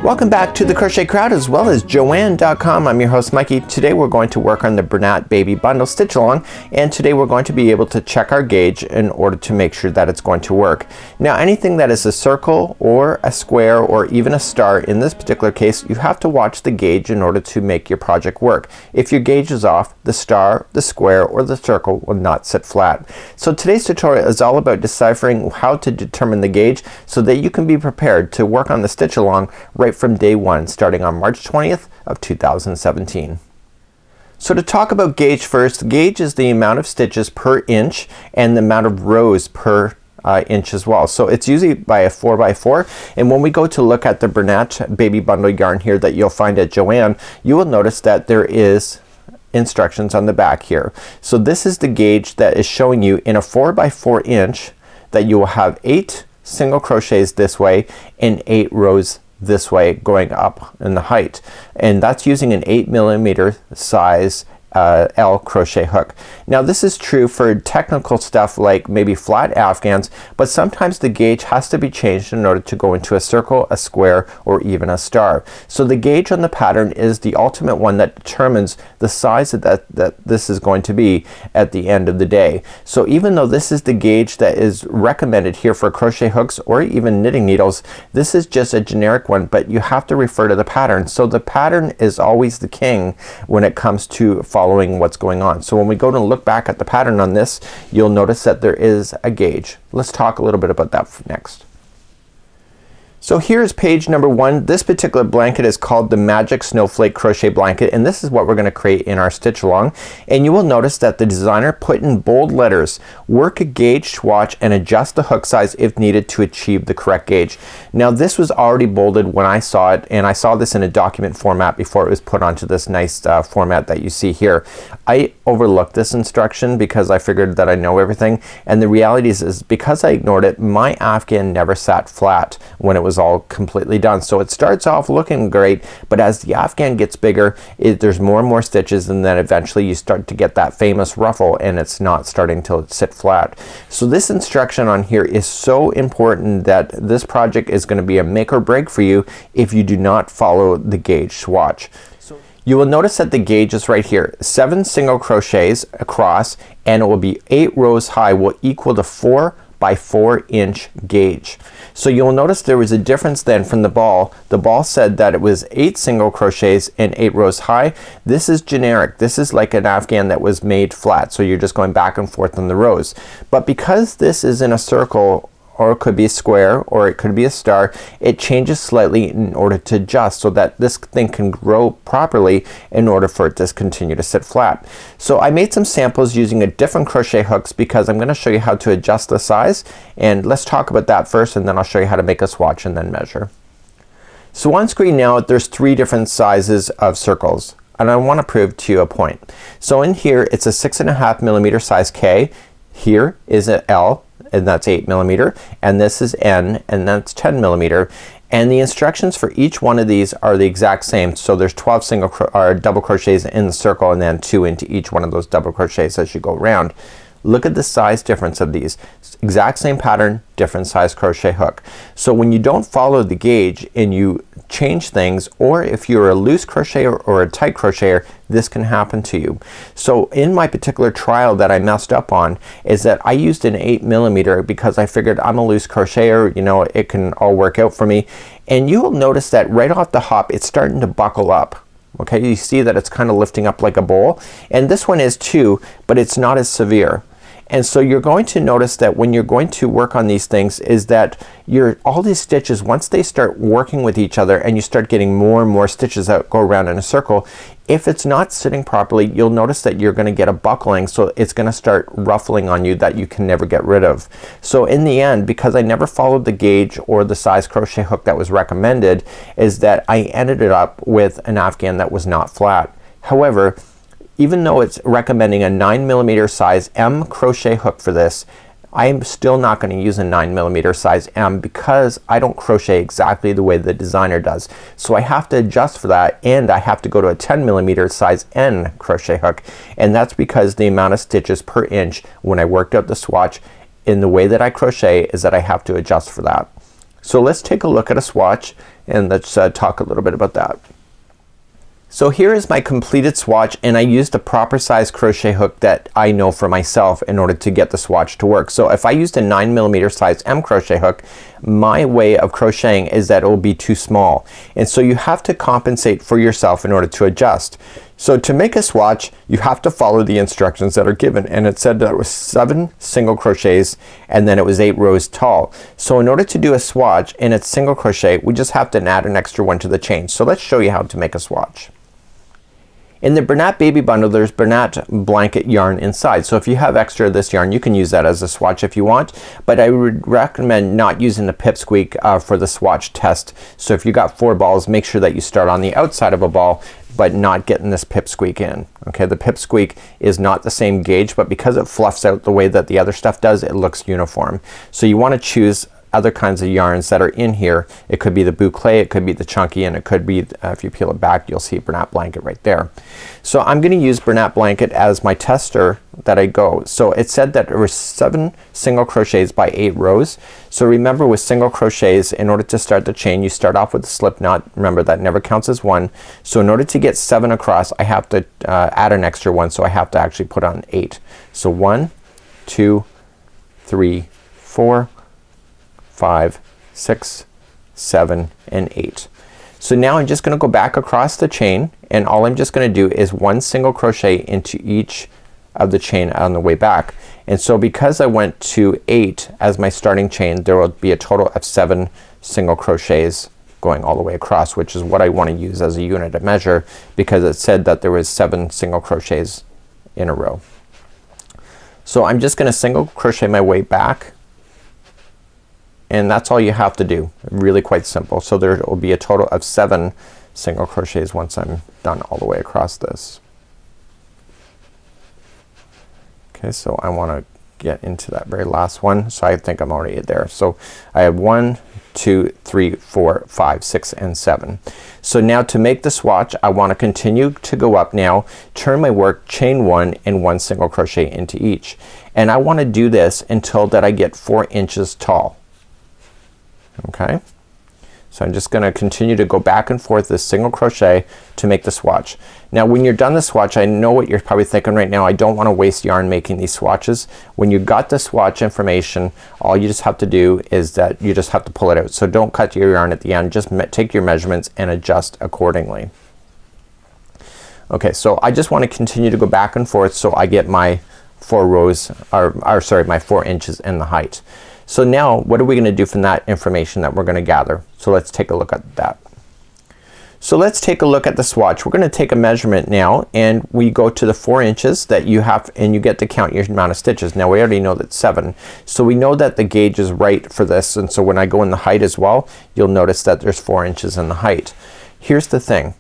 Welcome back to the Crochet Crowd as well as Joanne.com. I'm your host Mikey. Today we're going to work on the Bernat Baby Bundle Stitch Along, and today we're going to be able to check our gauge in order to make sure that it's going to work. Now anything that is a circle or a square or even a star, in this particular case you have to watch the gauge in order to make your project work. If your gauge is off, the star, the square, or the circle will not sit flat. So today's tutorial is all about deciphering how to determine the gauge so that you can be prepared to work on the stitch along right from day one, starting on March 20th of 2017. So to talk about gauge first, gauge is the amount of stitches per inch and the amount of rows per inch as well. So it's usually by a 4x4, and when we go to look at the Bernat Baby Bundle yarn here that you'll find at Joanne, you will notice that there is instructions on the back here. So this is the gauge that is showing you in a 4x4 inch that you will have 8 single crochets this way and 8 rows this way going up in the height, and that's using an 8mm size L crochet hook. Now this is true for technical stuff like maybe flat afghans, but sometimes the gauge has to be changed in order to go into a circle, a square, or even a star. So the gauge on the pattern is the ultimate one that determines the size that this is going to be at the end of the day. So even though this is the gauge that is recommended here for crochet hooks or even knitting needles, this is just a generic one, but you have to refer to the pattern. So the pattern is always the king when it comes to following what's going on. So when we go to look back at the pattern on this, you'll notice that there is a gauge. Let's talk a little bit about that next. So here's page number 1. This particular blanket is called the Magic Snowflake Crochet Blanket, and this is what we're going to create in our stitch along. And you will notice that the designer put in bold letters, work a gauge swatch and adjust the hook size if needed to achieve the correct gauge. Now this was already bolded when I saw it, and I saw this in a document format before it was put onto this nice format that you see here. I overlooked this instruction because I figured that I know everything, and the reality is because I ignored it, my afghan never sat flat when it was all completely done. So it starts off looking great, but as the afghan gets bigger, there's more and more stitches, and then eventually you start to get that famous ruffle and it's not starting to sit flat. So this instruction on here is so important that this project is going to be a make or break for you if you do not follow the gauge swatch. You will notice that the gauge is right here, 7 single crochets across, and it will be 8 rows high, will equal the 4x4 inch gauge. So you'll notice there was a difference then from the ball. The ball said that it was 8 single crochets and 8 rows high. This is generic. This is like an afghan that was made flat, so you're just going back and forth on the rows. But because this is in a circle, or it could be a square, or it could be a star, it changes slightly in order to adjust so that this thing can grow properly in order for it to continue to sit flat. So I made some samples using a different crochet hooks because I'm going to show you how to adjust the size, and let's talk about that first, and then I'll show you how to make a swatch and then measure. So on screen now there's 3 different sizes of circles, and I want to prove to you a point. So in here it's a 6.5mm size K, here is an L, and that's 8mm, and this is N, and that's 10mm, and the instructions for each one of these are the exact same. So there's 12 double crochets in the circle, and then 2 into each one of those double crochets as you go around. Look at the size difference of these. Exact same pattern, different size crochet hook. So when you don't follow the gauge and you change things, or if you're a loose crocheter or a tight crocheter, this can happen to you. So in my particular trial that I messed up on is that I used an 8mm because I figured I'm a loose crocheter, you know, it can all work out for me. And you will notice that right off the hop it's starting to buckle up. Okay, you see that it's kind of lifting up like a bowl, and this one is too, but it's not as severe. And so you're going to notice that when you're going to work on these things is that all these stitches, once they start working with each other and you start getting more and more stitches that go around in a circle, if it's not sitting properly, you'll notice that you're going to get a buckling, so it's going to start ruffling on you that you can never get rid of. So in the end, because I never followed the gauge or the size crochet hook that was recommended, is that I ended it up with an afghan that was not flat. However, even though it's recommending a 9mm size M crochet hook for this, I'm still not going to use a 9mm size M because I don't crochet exactly the way the designer does. So I have to adjust for that, and I have to go to a 10mm size N crochet hook, and that's because the amount of stitches per inch when I worked out the swatch in the way that I crochet is that I have to adjust for that. So let's take a look at a swatch and let's talk a little bit about that. So here is my completed swatch, and I used the proper size crochet hook that I know for myself in order to get the swatch to work. So if I used a 9mm size M crochet hook, my way of crocheting is that it will be too small, and so you have to compensate for yourself in order to adjust. So to make a swatch, you have to follow the instructions that are given, and it said that it was 7 single crochets and then it was 8 rows tall. So in order to do a swatch and it's single crochet, we just have to add an extra one to the chain. So let's show you how to make a swatch. In the Bernat baby bundle, there's Bernat blanket yarn inside. So if you have extra of this yarn, you can use that as a swatch if you want, but I would recommend not using the pipsqueak for the swatch test. So if you got 4 balls, make sure that you start on the outside of a ball, but not getting this pipsqueak in. Okay, the pipsqueak is not the same gauge, but because it fluffs out the way that the other stuff does, it looks uniform. So you want to choose other kinds of yarns that are in here. It could be the boucle, it could be the chunky, and it could be, if you peel it back, you'll see Bernat blanket right there. So I'm gonna use Bernat blanket as my tester that I go. So it said that there were 7 single crochets by 8 rows. So remember, with single crochets, in order to start the chain, you start off with a slip knot. Remember, that never counts as 1. So in order to get 7 across, I have to add an extra 1, so I have to actually put on 8. So 1, 2, 3, 4, 5, 6, 7, and 8. So now I'm just gonna go back across the chain, and all I'm just gonna do is 1 single crochet into each of the chain on the way back. And so because I went to 8 as my starting chain, there will be a total of 7 single crochets going all the way across, which is what I want to use as a unit of measure, because it said that there was 7 single crochets in a row. So I'm just gonna single crochet my way back, and that's all you have to do. Really quite simple. So there will be a total of 7 single crochets once I'm done all the way across this. Okay, so I want to get into that very last one. So I think I'm already there. So I have 1, 2, 3, 4, 5, 6, and 7. So now to make the swatch, I want to continue to go up now, turn my work, chain 1 and 1 single crochet into each. And I want to do this until that I get 4 inches tall. Okay, so I'm just gonna continue to go back and forth this single crochet to make the swatch. Now when you're done the swatch, I know what you're probably thinking right now. I don't want to waste yarn making these swatches. When you got the swatch information, all you just have to do is that you just have to pull it out. So don't cut your yarn at the end. Just take your measurements and adjust accordingly. Okay, so I just want to continue to go back and forth so I get my 4 rows, or sorry, my 4 inches in the height. So now what are we gonna do from that information that we're gonna gather? So let's take a look at that. So let's take a look at the swatch. We're gonna take a measurement now, and we go to the 4 inches that you have, and you get to count your amount of stitches. Now we already know that's 7. So we know that the gauge is right for this, and so when I go in the height as well, you'll notice that there's 4 inches in the height. Here's the thing.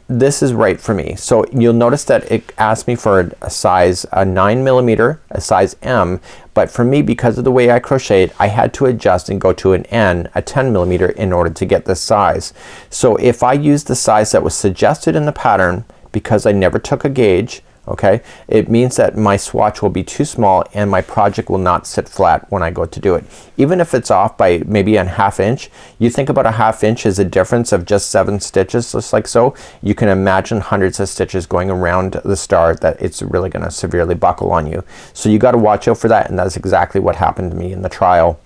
This is right for me. So you'll notice that it asked me for a size 9mm, a size M, but for me, because of the way I crocheted, I had to adjust and go to an N, a 10mm, in order to get this size. So if I use the size that was suggested in the pattern, because I never took a gauge, okay, it means that my swatch will be too small and my project will not sit flat when I go to do it. Even if it's off by maybe a 1/2 inch, you think about a 1/2 inch is a difference of just 7 stitches, just like so. You can imagine hundreds of stitches going around the star that it's really gonna severely buckle on you. So you gotta watch out for that, and that's exactly what happened to me in the trial.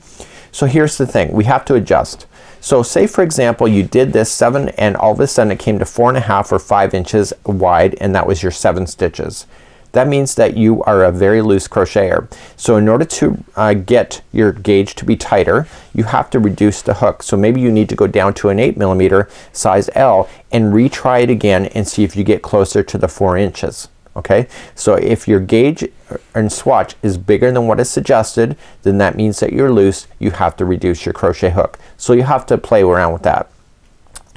So here's the thing, we have to adjust. So say for example you did this 7 and all of a sudden it came to 4.5 or 5 inches wide, and that was your 7 stitches. That means that you are a very loose crocheter. So in order to get your gauge to be tighter, you have to reduce the hook. So maybe you need to go down to an 8mm size L and retry it again and see if you get closer to the 4 inches. Okay, so if your gauge and swatch is bigger than what is suggested, then that means that you're loose. You have to reduce your crochet hook. So you have to play around with that.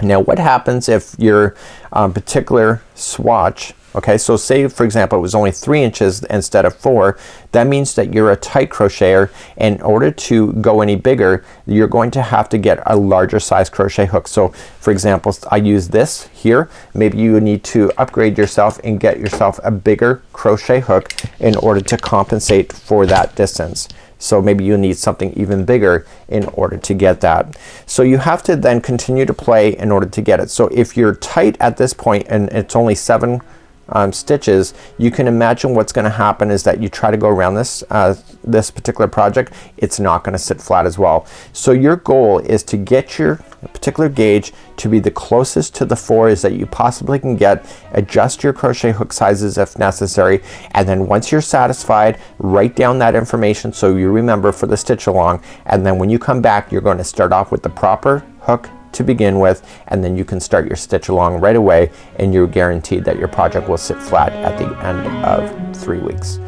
Now what happens if your particular swatch, okay, so say for example it was only 3 inches instead of 4, that means that you're a tight crocheter, and in order to go any bigger you're going to have to get a larger size crochet hook. So for example I use this here. Maybe you need to upgrade yourself and get yourself a bigger crochet hook in order to compensate for that distance. So maybe you need something even bigger in order to get that. So you have to then continue to play in order to get it. So if you're tight at this point and it's only 7 stitches, you can imagine what's gonna happen is that you try to go around this this particular project, it's not gonna sit flat as well. So your goal is to get your particular gauge to be the closest to the 4s that you possibly can get. Adjust your crochet hook sizes if necessary, and then once you're satisfied, write down that information so you remember for the stitch along, and then when you come back you're going to start off with the proper hook to begin with, and then you can start your stitch along right away, and you're guaranteed that your project will sit flat at the end of 3 weeks.